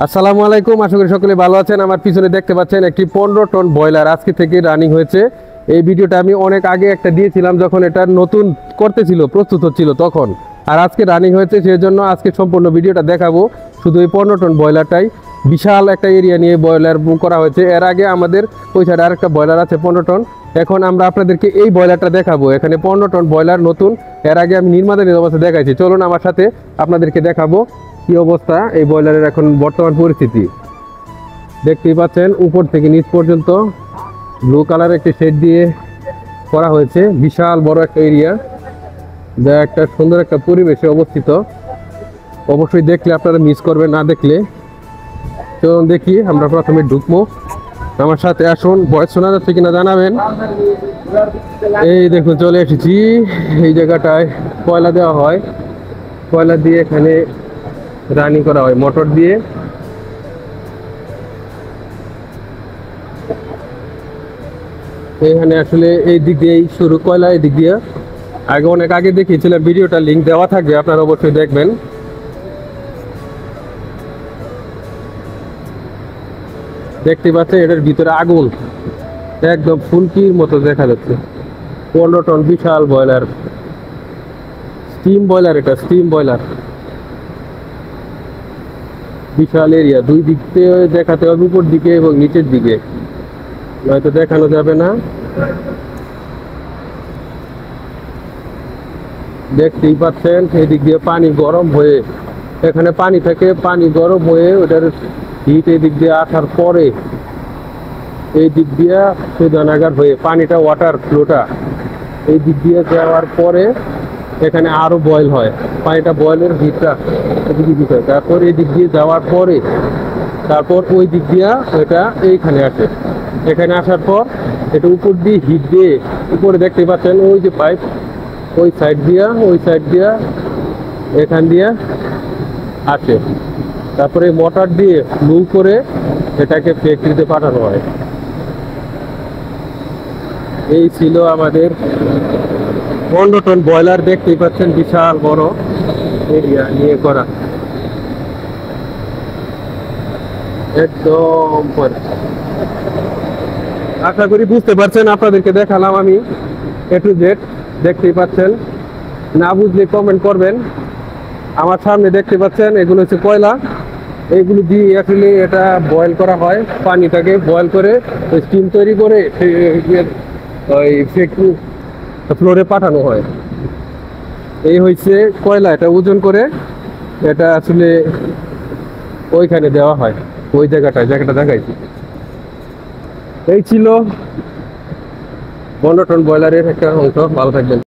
আসসালামু আলাইকুম, আশা করি সকলে ভালো আছেন। আমার পিছনে দেখতে পাচ্ছেন একটি 15 টন ব্রয়লার আজকে থেকে রানিং হয়েছে। এই ভিডিওটা আমি অনেক আগে একটা দিয়েছিলাম, যখন এটা নতুন করতেছিল, প্রস্তুত হচ্ছিল তখন। আর আজকে রানিং হয়েছে, সেই জন্য আজকে সম্পূর্ণ ভিডিওটা দেখাবো। শুধু এই 15 টন ব্রয়লারটাই, বিশাল একটা এরিয়া নিয়ে ব্রয়লার করা হয়েছে। এর আগে আমাদের ওই সাইডে আরেকটা ব্রয়লার আছে 15 টন। এখন আমরা আপনাদেরকে এই ব্রয়লারটা দেখাবো। এখানে 15 টন ব্রয়লার নতুন, এর আগে আমি নির্মাতাধীন অবস্থা দেখাইছি। চলুন আমার সাথে আপনাদেরকে দেখাবো কি অবস্থা এই ব্রয়লারের এখন বর্তমান পরিস্থিতি। দেখতেই পাচ্ছেন উপর থেকে নিচ পর্যন্ত ব্লু কালার একটি শেড দিয়ে করা হয়েছে। বিশাল বড় একটা এরিয়া, যা একটা সুন্দর একটা পরিবেশে অবস্থিত। অবশ্যই দেখলে আপনারা মিস করবেন, না দেখলে। তো দেখি, আমরা প্রথমে ঢুকবো। আমার সাথে আসুন, ভয়েস শোনা যাচ্ছে কিনা জানাবেন। এই দেখুন, চলে এসেছি এই জায়গাটায়। কয়লা দেওয়া হয়, কয়লা দিয়ে এখানে রানিং করা হয় মোটর দিয়ে। এখানে আসলে এই দিক দিয়েই শুরু, কয়লা এই দিক দিয়ে। আগে অনেক আগে দেখিয়েছিলাম, ভিডিওটা লিঙ্ক দেওয়া থাকবে, আপনারা অবশ্যই দেখবেন। দেখতে পাচ্ছেন এটার ভিতরে আগুন একদম ফুলকির মতো দেখা যাচ্ছে। 15 টন বিশাল ব্রয়লার, স্টিম ব্রয়লার। এটা স্টিম ব্রয়লার, বিশাল এরিয়া। দুই দিক থেকে দেখাতে হবে, উপর দিকে এবং নিচের দিকে, নয়তো দেখানো যাবে না। দেখতেই পাচ্ছেন এই দিক দিয়ে পানি গরম হয়ে, এখানে পানি থেকে পানি গরম হয়ে ওটার হিট এই দিক দিয়ে আসার পরে এই দিক দিয়ে শোধনাগার হয়ে পানিটা, ওয়াটার ফ্লোটা এই দিক দিয়ে যাওয়ার পরে এখানে আরো বয়েল হয়। পানিটা বয়েলের হিটটা এদিকে দিতে হয়। তারপর এই দিক দিয়ে যাওয়ার পরে তারপর ওই দিক দিয়ে এটা এইখানে আসে। এখানে আসার পর এটা উপর দিয়ে হিট দিয়ে, উপরে দেখতে পাচ্ছেন ওই যে পাইপ, ওই সাইড দিয়া এখান দিয়ে আসে। তারপরে মোটর দিয়ে ফ্লু করে এটাকে ফ্যাক্টরিতে পাঠানো হয়। এই ছিল আমাদের 15 টন ব্রয়লার। দেখতেই পাচ্ছেন বিশাল বড় এরিয়া নিয়ে করা, একদম। আশা করি বুঝতে পারছেন, আপনাদেরকে দেখালাম আমি এ টু জেড। দেখতেই পাচ্ছেন, না বুঝলে কমেন্ট করবেন। আমার সামনে দেখতে পাচ্ছেন এগুলো হচ্ছে কয়লা। এইগুলো দিয়ে আসলে এটা বয়েল করা হয়, পানিটাকে বয়েল করে স্টিম তৈরি করে ওই ফ্যাক্টরি ফ্লোরে পাঠানো হয়। এই হয়েছে কয়লা, এটা ওজন করে এটা আসলে ওইখানে দেওয়া হয়, ওই জায়গাটা দেখাইছি। এই ছিল 15 টন ব্রয়লারের একটা অংশ। ভালো থাকবেন।